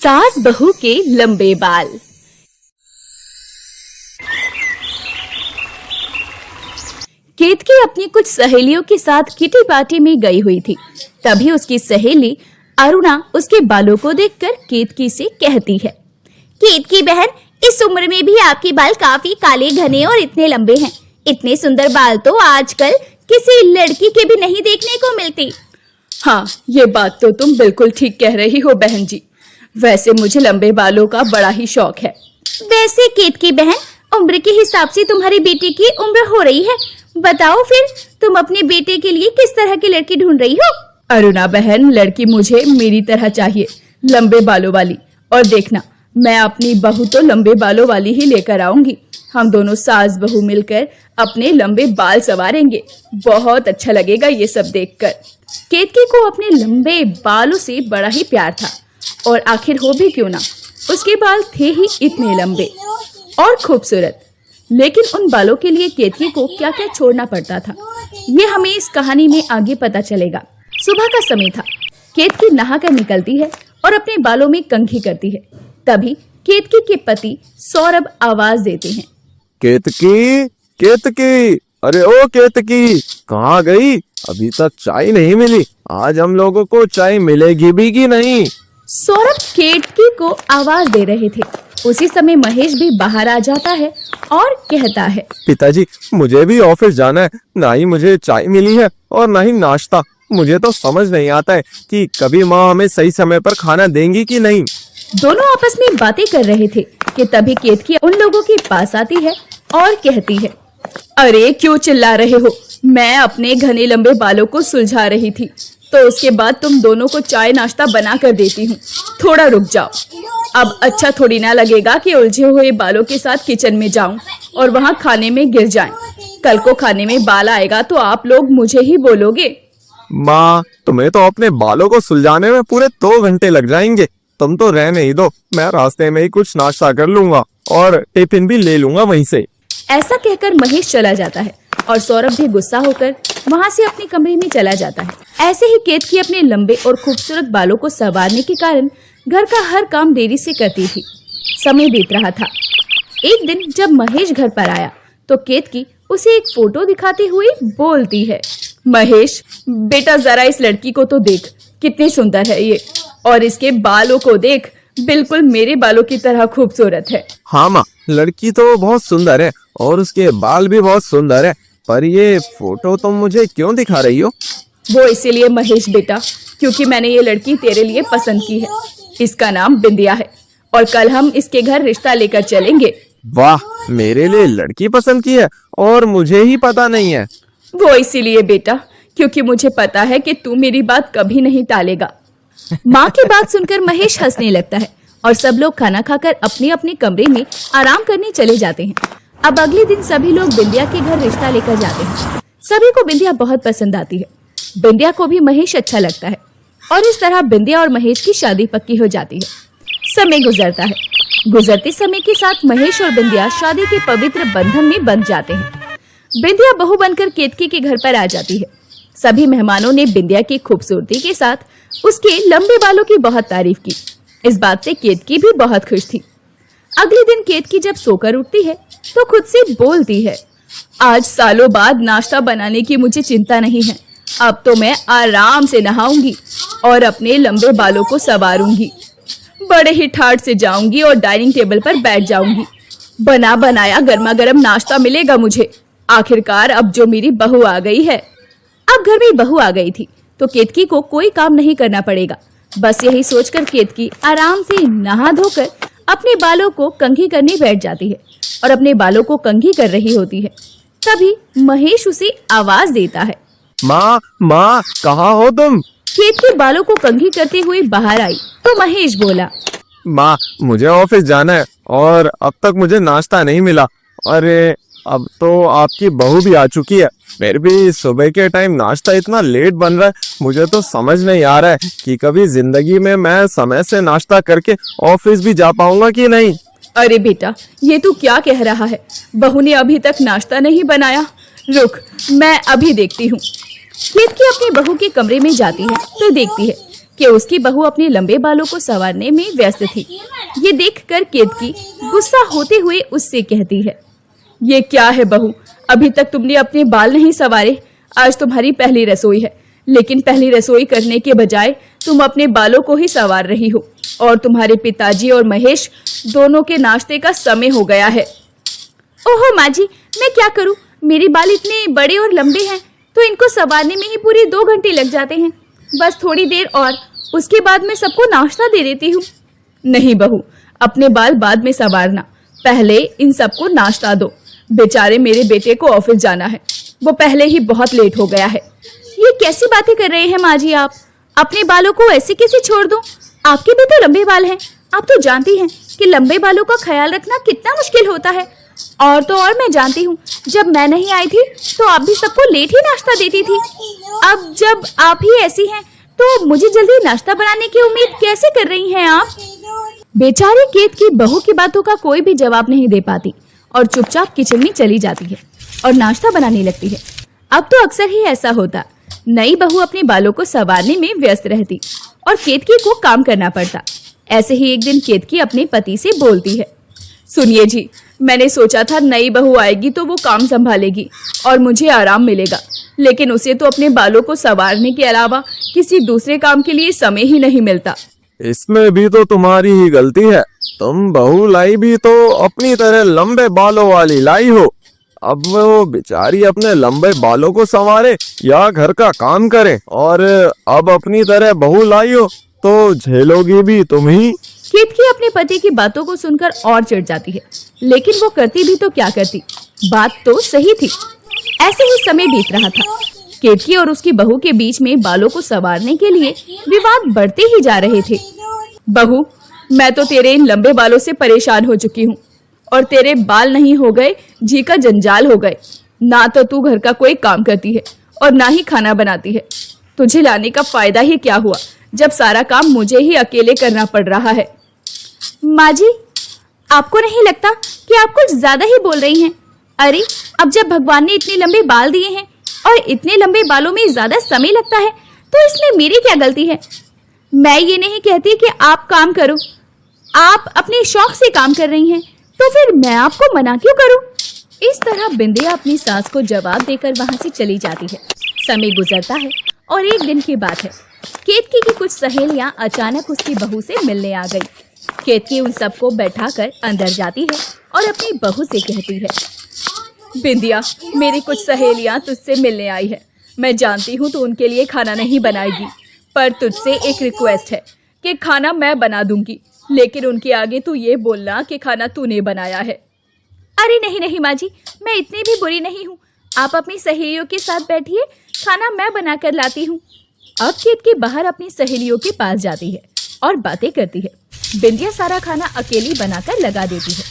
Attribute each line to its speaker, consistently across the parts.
Speaker 1: सास बहू के लंबे बाल। केतकी अपनी कुछ सहेलियों के साथ किटी पार्टी में गई हुई थी। तभी उसकी सहेली अरुणा उसके बालों को देखकर केतकी से कहती है,
Speaker 2: केतकी बहन, इस उम्र में भी आपके बाल काफी काले घने और इतने लंबे हैं। इतने सुंदर बाल तो आजकल किसी लड़की के भी नहीं देखने को मिलते।
Speaker 1: हाँ, ये बात तो तुम बिल्कुल ठीक कह रही हो बहन जी। वैसे मुझे लंबे बालों का बड़ा ही शौक है।
Speaker 2: वैसे केतकी बहन, उम्र के हिसाब से तुम्हारी बेटी की उम्र हो रही है। बताओ फिर, तुम अपने बेटे के लिए किस तरह की लड़की ढूंढ रही हो?
Speaker 1: अरुणा बहन, लड़की मुझे मेरी तरह चाहिए, लंबे बालों वाली। और देखना, मैं अपनी बहू तो लंबे बालों वाली ही लेकर आऊंगी। हम दोनों सास बहू मिलकर अपने लंबे बाल संवारेंगे। बहुत अच्छा लगेगा ये सब देखकर। केतकी को अपने लंबे बालों से बड़ा ही प्यार था, और आखिर हो भी क्यों ना, उसके बाल थे ही इतने लंबे और खूबसूरत। लेकिन उन बालों के लिए केतकी को क्या क्या छोड़ना पड़ता था, ये हमें इस कहानी में आगे पता चलेगा। सुबह का समय था। केतकी नहाकर निकलती है और अपने बालों में कंघी करती है। तभी केतकी के पति सौरभ आवाज देते हैं,
Speaker 3: केतकी, केतकी, अरे ओ केतकी, कहाँ गई? अभी तक चाय नहीं मिली। आज हम लोगों को चाय मिलेगी भी कि नहीं?
Speaker 1: सौरभ केतकी को आवाज दे रहे थे। उसी समय महेश भी बाहर आ जाता है और कहता है,
Speaker 3: पिताजी, मुझे भी ऑफिस जाना है। ना ही मुझे चाय मिली है और ना ही नाश्ता। मुझे तो समझ नहीं आता है कि कभी माँ हमें सही समय पर खाना देंगी कि नहीं।
Speaker 1: दोनों आपस में बातें कर रहे थे कि तभी केतकी उन लोगों के पास आती है और कहती है, अरे क्यों चिल्ला रहे हो? मैं अपने घने लंबे बालों को सुलझा रही थी, तो उसके बाद तुम दोनों को चाय नाश्ता बना कर देती हूँ। थोड़ा रुक जाओ। अब अच्छा थोड़ी ना लगेगा कि उलझे हुए बालों के साथ किचन में जाऊं और वहाँ खाने में गिर जाएं। कल को खाने में बाल आएगा तो आप लोग मुझे ही बोलोगे।
Speaker 3: माँ, तुम्हें तो अपने बालों को सुलझाने में पूरे 2 घंटे लग जाएंगे। तुम तो रहने ही दो, मैं रास्ते में ही कुछ नाश्ता कर लूंगा और टिफिन भी ले लूंगा वहीं से।
Speaker 1: ऐसा कहकर महेश चला जाता है और सौरभ भी गुस्सा होकर वहाँ से अपने कमरे में चला जाता है। ऐसे ही केतकी अपने लंबे और खूबसूरत बालों को संवारने के कारण घर का हर काम देरी से करती थी। समय बीत रहा था। एक दिन जब महेश घर पर आया तो केतकी उसे एक फोटो दिखाते हुए बोलती है, महेश बेटा, जरा इस लड़की को तो देख, कितनी सुंदर है ये, और इसके बालों को देख, बिल्कुल मेरे बालों की तरह खूबसूरत है।
Speaker 3: हाँ माँ, लड़की तो बहुत सुंदर है और उसके बाल भी बहुत सुंदर है, पर ये फोटो तुम मुझे क्यों दिखा रही हो?
Speaker 1: वो इसीलिए महेश बेटा, क्योंकि मैंने ये लड़की तेरे लिए पसंद की है। इसका नाम बिंदिया है और कल हम इसके घर रिश्ता लेकर चलेंगे।
Speaker 3: वाह, मेरे लिए लड़की पसंद की है और मुझे ही पता नहीं है।
Speaker 1: वो इसीलिए बेटा, क्योंकि मुझे पता है कि तू मेरी बात कभी नहीं टालेगा। माँ की बात सुनकर महेश हंसने लगता है और सब लोग खाना खाकर अपने अपने कमरे में आराम करने चले जाते हैं। अब अगले दिन सभी लोग बिंदिया के घर रिश्ता लेकर जाते हैं। सभी को बिंदिया बहुत पसंद आती है। बिंदिया को भी महेश अच्छा लगता है और इस तरह बिंदिया और महेश की शादी पक्की हो जाती है। समय गुजरता है। गुजरते समय के साथ महेश और बिंदिया शादी के पवित्र बंधन में बंध जाते हैं। बिंदिया बहू बनकर केतकी के घर पर आ जाती है। सभी मेहमानों ने बिंदिया की खूबसूरती के साथ उसके लंबे बालों की बहुत तारीफ की। इस बात से केतकी भी बहुत खुश थी। अगले दिन केतकी जब सोकर उठती है तो खुद से बोलती है, आज सालों बाद नाश्ता बनाने की मुझे चिंता नहीं है। अब तो मैं आराम से नहाऊंगी और अपने लंबे बालों को संवारूंगी। बड़े ही ठाठ से जाऊंगी और डाइनिंग टेबल पर बैठ जाऊंगी। बना बनाया गर्मा गर्म नाश्ता मिलेगा मुझे। आखिरकार अब जो मेरी बहू आ गई है। अब घर में बहू आ गई थी तो केतकी को कोई काम नहीं करना पड़ेगा। बस यही सोचकर केतकी आराम से नहा धोकर अपने बालों को कंघी करने बैठ जाती है और अपने बालों को कंघी कर रही होती है। तभी महेश उसे आवाज देता है,
Speaker 3: माँ, माँ, कहाँ हो तुम?
Speaker 1: केतकी बालों को कंघी करते हुए बाहर आई तो महेश बोला,
Speaker 3: माँ, मुझे ऑफिस जाना है और अब तक मुझे नाश्ता नहीं मिला। अरे अब तो आपकी बहू भी आ चुकी है, फिर भी सुबह के टाइम नाश्ता इतना लेट बन रहा है। मुझे तो समझ नहीं आ रहा है कि कभी जिंदगी में मैं समय से नाश्ता करके ऑफिस भी जा पाऊंगा कि नहीं।
Speaker 1: अरे बेटा, ये तू क्या कह रहा है? बहू ने अभी तक नाश्ता नहीं बनाया। रुक, मैं अभी देखती हूँ। केतकी अपनी बहू के कमरे में जाती है तो देखती है कि उसकी बहू अपने लंबे बालों को संवारने में व्यस्त थी। ये देखकर केतकी गुस्सा होते हुए उससे कहती है, ये क्या है बहू, अभी तक तुमने अपने बाल नहीं संवारे। आज तुम्हारी पहली रसोई है, लेकिन पहली रसोई करने के बजाय तुम अपने बालों को ही संवार रही हो। और तुम्हारे पिताजी और महेश दोनों के नाश्ते का समय हो गया है।
Speaker 2: ओहो माँ जी, मैं क्या करूँ, मेरे बाल इतने बड़े और लंबे हैं तो इनको संवारने में ही पूरे 2 घंटे लग जाते हैं। बस थोड़ी देर और, उसके बाद मैं सबको नाश्ता दे देती हूँ।
Speaker 1: नहीं बहू, अपने बाल बाद में संवारना, पहले इन सबको नाश्ता दो। बेचारे मेरे बेटे को ऑफिस जाना है, वो पहले ही बहुत लेट हो गया है।
Speaker 2: ये कैसी बातें कर रहे हैं माँ जी आप? अपने बालों को ऐसे कैसे छोड़ दूं? आपके भी तो लंबे बाल हैं। आप तो जानती हैं कि लंबे बालों का ख्याल रखना कितना मुश्किल होता है। और तो और मैं जानती हूँ, जब मैं नहीं आई थी तो आप भी सबको लेट ही नाश्ता देती थी। अब जब आप ही ऐसी हैं तो मुझे जल्दी नाश्ता बनाने की उम्मीद कैसे कर रही हैं आप?
Speaker 1: बेचारी केतकी बहू की बातों का कोई भी जवाब नहीं दे पाती और चुपचाप किचन में चली जाती है और नाश्ता बनाने लगती है। अब तो अक्सर ही ऐसा होता, नई बहू अपने बालों को संवारने में व्यस्त रहती और केतकी को काम करना पड़ता। ऐसे ही एक दिन केतकी अपने पति से बोलती है, सुनिए जी, मैंने सोचा था नई बहू आएगी तो वो काम संभालेगी और मुझे आराम मिलेगा, लेकिन उसे तो अपने बालों को संवारने के अलावा किसी दूसरे काम के लिए समय ही नहीं मिलता।
Speaker 3: इसमें भी तो तुम्हारी ही गलती है। तुम बहू लाई भी तो अपनी तरह लंबे बालों वाली लाई हो। अब वो बेचारी अपने लंबे बालों को संवारे या घर का काम करे, और अब अपनी तरह बहू लाई हो तो झेलोगी भी तुम ही।
Speaker 1: केतकी अपने पति की बातों को सुनकर और चिढ़ जाती है, लेकिन वो करती भी तो क्या करती, बात तो सही थी। ऐसे ही समय बीत रहा था। केतकी और उसकी बहू के बीच में बालों को संवारने के लिए विवाद बढ़ते ही जा रहे थे। बहू, मैं तो तेरे इन लंबे बालों से परेशान हो चुकी हूँ और तेरे बाल नहीं हो गए जी का जंजाल हो गए। ना तो तू घर का कोई काम करती है और ना ही खाना बनाती है। तुझे लाने का फायदा ही क्या हुआ जब सारा काम मुझे ही अकेले करना पड़ रहा है।
Speaker 2: माँ जी, आपको नहीं लगता कि आप कुछ ज्यादा ही बोल रही हैं? अरे, अब जब भगवान ने इतने लंबे बाल दिए हैं और इतने लंबे बालों में ज्यादा समय लगता है तो इसमें मेरी क्या गलती है? मैं ये नहीं कहती कि आप काम करो, आप अपने शौक से काम कर रही हैं, तो फिर मैं आपको मना क्यों करूं?
Speaker 1: इस तरह बिंदिया अपनी सास को जवाब देकर वहां से चली जाती है। समय गुजरता है और एक दिन की बात है। केतकी की कुछ सहेलियां अचानक उसकी बहू से मिलने आ गई। केतकी उन सबको बैठाकर अंदर जाती है और अपनी बहू से कहती है, बिंदिया, मेरी कुछ सहेलियां तुझसे मिलने आई है। मैं जानती हूँ तो उनके लिए खाना नहीं बनाएगी, पर तुझसे एक रिक्वेस्ट है कि खाना मैं बना दूंगी, लेकिन उनके आगे तू ये बोलना कि खाना तूने बनाया है।
Speaker 2: अरे नहीं नहीं माँ जी, मैं इतनी भी बुरी नहीं हूँ। आप अपनी सहेलियों के साथ बैठिए, खाना मैं बना कर लाती हूँ।
Speaker 1: अब केतकी बाहर अपनी सहेलियों के पास जाती है और बातें करती है। बिंदिया सारा खाना अकेली बनाकर लगा देती है।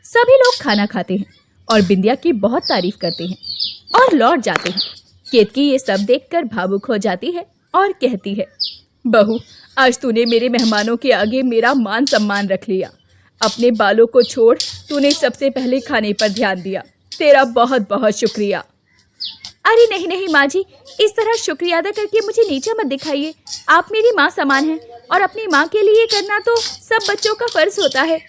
Speaker 1: सभी लोग खाना खाते हैं और बिंदिया की बहुत तारीफ करते हैं और लौट जाते हैं। केतकी ये सब देखकर भावुक हो जाती है और कहती है, बहू, आज तूने मेरे मेहमानों के आगे मेरा मान सम्मान रख लिया। अपने बालों को छोड़ तूने सबसे पहले खाने पर ध्यान दिया। तेरा बहुत बहुत शुक्रिया।
Speaker 2: अरे नहीं नहीं माँ जी, इस तरह शुक्रिया अदा करके मुझे नीचा मत दिखाइए। आप मेरी माँ समान हैं और अपनी माँ के लिए करना तो सब बच्चों का फर्ज होता है।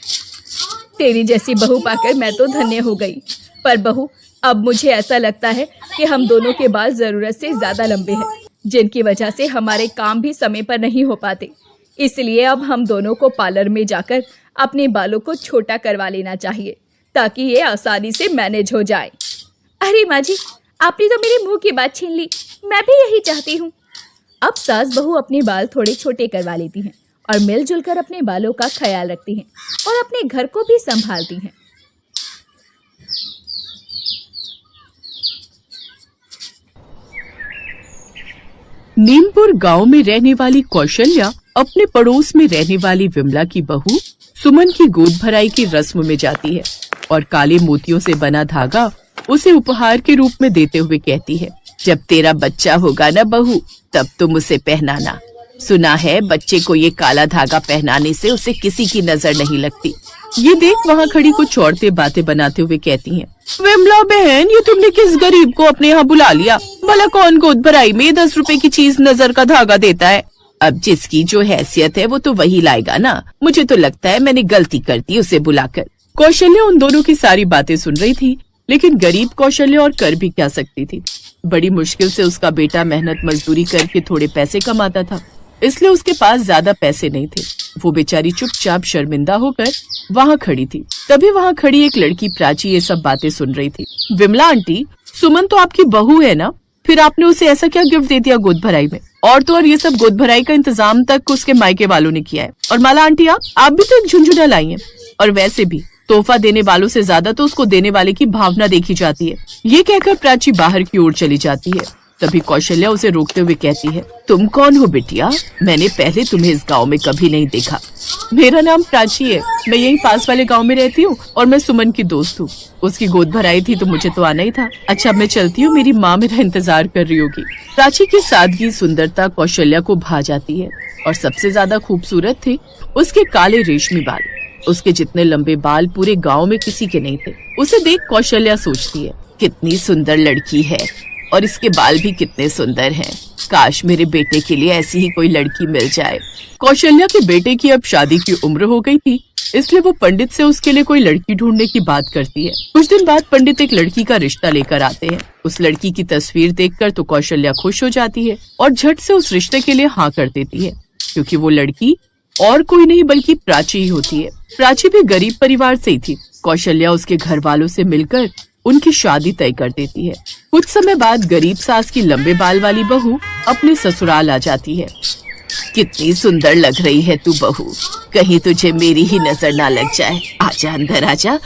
Speaker 1: तेरी जैसी बहू पाकर मैं तो धन्य हो गई। पर बहू, अब मुझे ऐसा लगता है कि हम दोनों के बाल जरूरत से ज्यादा लंबे हैं, जिनकी वजह से हमारे काम भी समय पर नहीं हो पाते। इसलिए अब हम दोनों को पार्लर में जाकर अपने बालों को छोटा करवा लेना चाहिए, ताकि ये आसानी से मैनेज हो जाए।
Speaker 2: अरे माँ जी, आपने तो मेरे मुंह की बात छीन ली। मैं भी यही चाहती हूँ।
Speaker 1: अब सास बहू अपने बाल थोड़े छोटे करवा लेती हैं और मिलजुल कर अपने बालों का ख्याल रखती हैं और अपने घर को भी संभालती हैं।
Speaker 4: नीमपुर गांव में रहने वाली कौशल्या अपने पड़ोस में रहने वाली विमला की बहू सुमन की गोद भराई की रस्म में जाती है और काले मोतियों से बना धागा उसे उपहार के रूप में देते हुए कहती है, जब तेरा बच्चा होगा ना बहू, तब तुम उसे पहनाना। सुना है बच्चे को ये काला धागा पहनाने से उसे किसी की नजर नहीं लगती। ये देख वहाँ खड़ी कुछ औरतें बातें बनाते हुए कहती हैं, विमला बहन, ये तुमने किस गरीब को अपने यहाँ बुला लिया? भला कौन गोद भराई में 10 रुपए की चीज नजर का धागा देता है? अब जिसकी जो हैसियत है वो तो वही लाएगा ना। मुझे तो लगता है मैंने गलती कर दी उसे बुलाकर। कौशल्या उन दोनों की सारी बातें सुन रही थी, लेकिन गरीब कौशल्या और कर भी क्या सकती थी। बड़ी मुश्किल से उसका बेटा मेहनत मजदूरी करके थोड़े पैसे कमाता था, इसलिए उसके पास ज्यादा पैसे नहीं थे। वो बेचारी चुपचाप शर्मिंदा होकर वहाँ खड़ी थी। तभी वहाँ खड़ी एक लड़की प्राची ये सब बातें सुन रही थी। विमला आंटी, सुमन तो आपकी बहू है ना, फिर आपने उसे ऐसा क्या गिफ्ट दे दिया गोद भराई में? और तो और ये सब गोद भराई का इंतजाम तक उसके मायके वालों ने किया है। और माला आंटी, आप भी तो एक झुंझुना लाई हैं। और वैसे भी तोहफा देने वालों से ज्यादा तो उसको देने वाले की भावना देखी जाती है। ये कहकर प्राची बाहर की ओर चली जाती है। तभी कौशल्या उसे रोकते हुए कहती है, तुम कौन हो बिटिया? मैंने पहले तुम्हें इस गांव में कभी नहीं देखा। मेरा नाम प्राची है, मैं यहीं पास वाले गांव में रहती हूँ और मैं सुमन की दोस्त हूँ। उसकी गोद भराई थी तो मुझे तो आना ही था। अच्छा मैं चलती हूँ, मेरी माँ मेरा इंतजार कर रही होगी। प्राची की सादगी सुंदरता कौशल्या को भा जाती है और सबसे ज्यादा खूबसूरत थे उसके काले रेशमी बाल। उसके जितने लंबे बाल पूरे गाँव में किसी के नहीं थे। उसे देख कौशल्या सोचती है, कितनी सुंदर लड़की है और इसके बाल भी कितने सुंदर हैं। काश मेरे बेटे के लिए ऐसी ही कोई लड़की मिल जाए। कौशल्या के बेटे की अब शादी की उम्र हो गई थी, इसलिए वो पंडित से उसके लिए कोई लड़की ढूंढने की बात करती है। कुछ दिन बाद पंडित एक लड़की का रिश्ता लेकर आते हैं। उस लड़की की तस्वीर देखकर तो कौशल्या खुश हो जाती है और झट से उस रिश्ते के लिए हाँ कर देती है, क्योंकि वो लड़की और कोई नहीं बल्कि प्राची ही होती है। प्राची भी गरीब परिवार से ही थी। कौशल्या उसके घर वालों से मिलकर उनकी शादी तय कर देती है। कुछ समय बाद गरीब सास की लंबे बाल वाली बहू अपने ससुराल आ जाती है। कितनी सुंदर लग रही है तू बहू, कहीं तुझे मेरी ही नजर ना लग जाए। आजा अंदर आजा।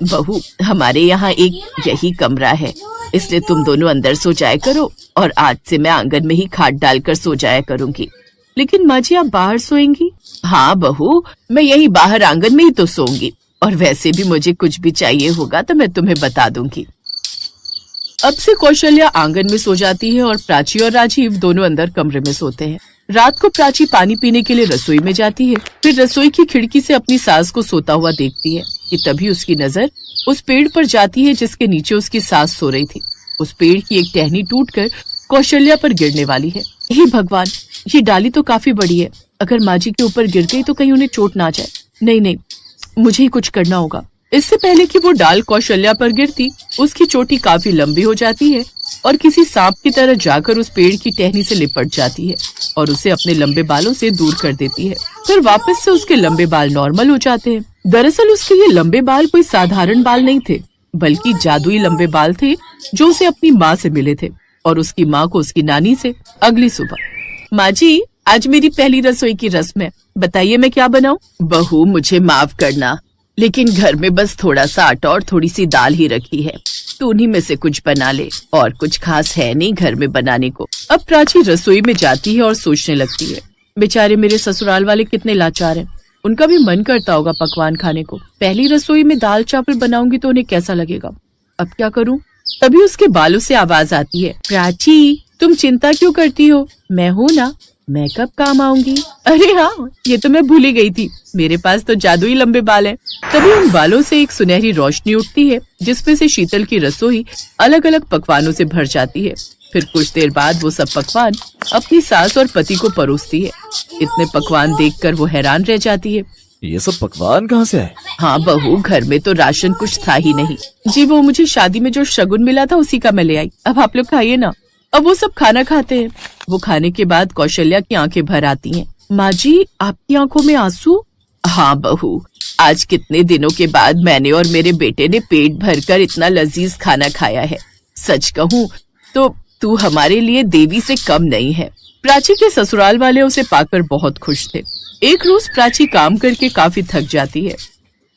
Speaker 4: बहू, हमारे यहाँ एक यही कमरा है, इसलिए तुम दोनों अंदर सो जाया करो और आज से मैं आंगन में ही खाट डालकर सो जाया करूंगी। लेकिन माँ जी, आप बाहर सोएंगी? हाँ बहू, मैं यही बाहर आंगन में ही तो सोऊंगी, और वैसे भी मुझे कुछ भी चाहिए होगा तो मैं तुम्हें बता दूंगी। अब से कौशल्या आंगन में सो जाती है और प्राची और राजीव दोनों अंदर कमरे में सोते हैं। रात को प्राची पानी पीने के लिए रसोई में जाती है, फिर रसोई की खिड़की से अपनी सास को सोता हुआ देखती है कि तभी उसकी नजर उस पेड़ पर जाती है जिसके नीचे उसकी सास सो रही थी। उस पेड़ की एक टहनी टूटकर कौशल्या पर गिरने वाली है। हे भगवान, ये डाली तो काफी बड़ी है, अगर माँ जी के ऊपर गिर गई तो कहीं उन्हें चोट ना जाए। नहीं नहीं, मुझे ही कुछ करना होगा। इससे पहले कि वो डाल कौशल्या पर गिरती, उसकी चोटी काफी लंबी हो जाती है और किसी सांप की तरह जाकर उस पेड़ की टहनी से लिपट जाती है और उसे अपने लंबे बालों से दूर कर देती है। फिर वापस से उसके लंबे बाल नॉर्मल हो जाते हैं। दरअसल उसके ये लंबे बाल कोई साधारण बाल नहीं थे, बल्कि जादुई लंबे बाल थे जो उसे अपनी माँ से मिले थे और उसकी माँ को उसकी नानी से। अगली सुबह, माँ जी, आज मेरी पहली रसोई की रस्म है, बताइए मैं क्या बनाऊं? बहू, मुझे माफ करना, लेकिन घर में बस थोड़ा सा आटा और थोड़ी सी दाल ही रखी है, तो उन्हीं में से कुछ बना ले, और कुछ खास है नहीं घर में बनाने को। अब प्राची रसोई में जाती है और सोचने लगती है, बेचारे मेरे ससुराल वाले कितने लाचार हैं, उनका भी मन करता होगा पकवान खाने को। पहली रसोई में दाल चावल बनाऊंगी तो उन्हें कैसा लगेगा, अब क्या करूं? तभी उसके बालों से आवाज आती है, प्राची, तुम चिंता क्यों करती हो, मैं हूँ ना, मैं कब काम आऊंगी? अरे हाँ, ये तो मैं भूल ही गई थी, मेरे पास तो जादुई लंबे बाल हैं। तभी उन बालों से एक सुनहरी रोशनी उठती है जिसमें से शीतल की रसोई अलग अलग पकवानों से भर जाती है। फिर कुछ देर बाद वो सब पकवान अपनी सास और पति को परोसती है। इतने पकवान देखकर वो हैरान रह जाती है।
Speaker 5: ये सब पकवान कहाँ से है?
Speaker 4: हाँ बहू, घर में तो राशन कुछ था ही नहीं जी, वो मुझे शादी में जो शगुन मिला था उसी का मैं ले आई। अब आप लोग खाइए ना। अब वो सब खाना खाते हैं। वो खाने के बाद कौशल्या की आंखें भर आती हैं। माँ जी, आपकी आंखों में आंसू? हाँ बहू, आज कितने दिनों के बाद मैंने और मेरे बेटे ने पेट भरकर इतना लजीज खाना खाया है। सच कहूँ तो तू हमारे लिए देवी से कम नहीं है। प्राची के ससुराल वाले उसे पाकर बहुत खुश थे। एक रोज प्राची काम करके काफी थक जाती है।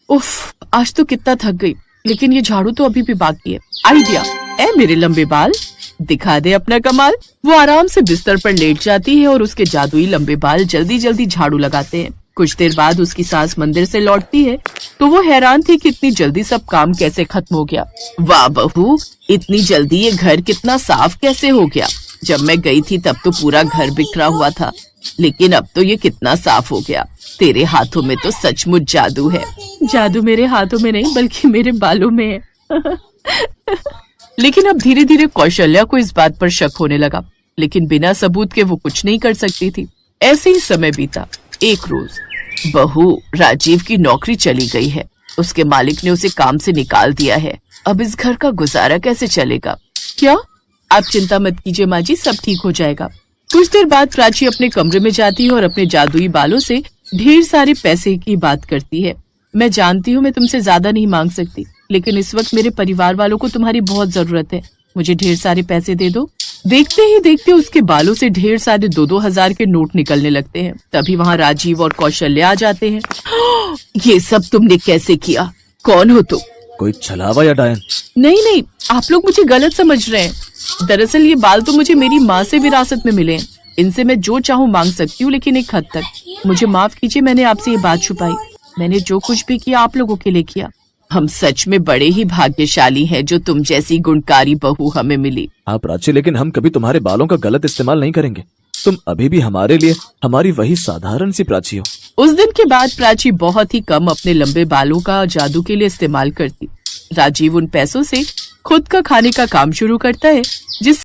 Speaker 4: उफ, आज तो कितना थक गई, लेकिन ये झाड़ू तो अभी भी बाकी है। आइडिया, ए मेरे लंबे बाल, दिखा दे अपना कमाल। वो आराम से बिस्तर पर लेट जाती है और उसके जादुई लंबे बाल जल्दी जल्दी झाड़ू लगाते हैं। कुछ देर बाद उसकी सास मंदिर से लौटती है तो वो हैरान थी कि इतनी जल्दी सब काम कैसे खत्म हो गया। वाह बहू, इतनी जल्दी ये घर कितना साफ कैसे हो गया? जब मैं गई थी तब तो पूरा घर बिखरा हुआ था, लेकिन अब तो ये कितना साफ हो गया। तेरे हाथों में तो सचमुच जादू है। जादू मेरे हाथों में नहीं बल्कि मेरे बालों में है। लेकिन अब धीरे धीरे कौशल्या को इस बात पर शक होने लगा, लेकिन बिना सबूत के वो कुछ नहीं कर सकती थी। ऐसे ही समय बीता। एक रोज बहू राजीव की नौकरी चली गई है। उसके मालिक ने उसे काम से निकाल दिया है। अब इस घर का गुजारा कैसे चलेगा? क्या? आप चिंता मत कीजिए माँ जी, सब ठीक हो जाएगा। कुछ देर बाद प्राची अपने कमरे में जाती है और अपने जादुई बालों से ढेर सारे पैसे की बात करती है। मैं जानती हूँ मैं तुमसे ज्यादा नहीं मांग सकती, लेकिन इस वक्त मेरे परिवार वालों को तुम्हारी बहुत जरूरत है। मुझे ढेर सारे पैसे दे दो। देखते ही देखते उसके बालों से ढेर सारे 2-2 हजार के नोट निकलने लगते हैं। तभी वहाँ राजीव और कौशल्या आ जाते हैं। ये सब तुमने कैसे किया? कौन हो तुम?
Speaker 5: कोई छलावा या डायन?
Speaker 4: नहीं नहीं, आप लोग मुझे गलत समझ रहे हैं। दरअसल ये बाल तो मुझे मेरी माँ से विरासत में मिले हैं। इनसे मैं जो चाहूँ मांग सकती हूँ, लेकिन एक हद तक। मुझे माफ कीजिए, मैंने आपसे ये बात छुपाई। मैंने जो कुछ भी किया आप लोगों के लिए किया। हम सच में बड़े ही भाग्यशाली हैं जो तुम जैसी गुणकारी बहू हमें मिली।
Speaker 5: हाँ प्राची, लेकिन हम कभी तुम्हारे बालों का गलत इस्तेमाल नहीं करेंगे। तुम अभी भी हमारे लिए हमारी वही साधारण सी प्राची हो।
Speaker 4: उस दिन के बाद प्राची बहुत ही कम अपने लंबे बालों का जादू के लिए इस्तेमाल करती। राजीव उन पैसों से खुद का खाने का काम शुरू करता है, जिस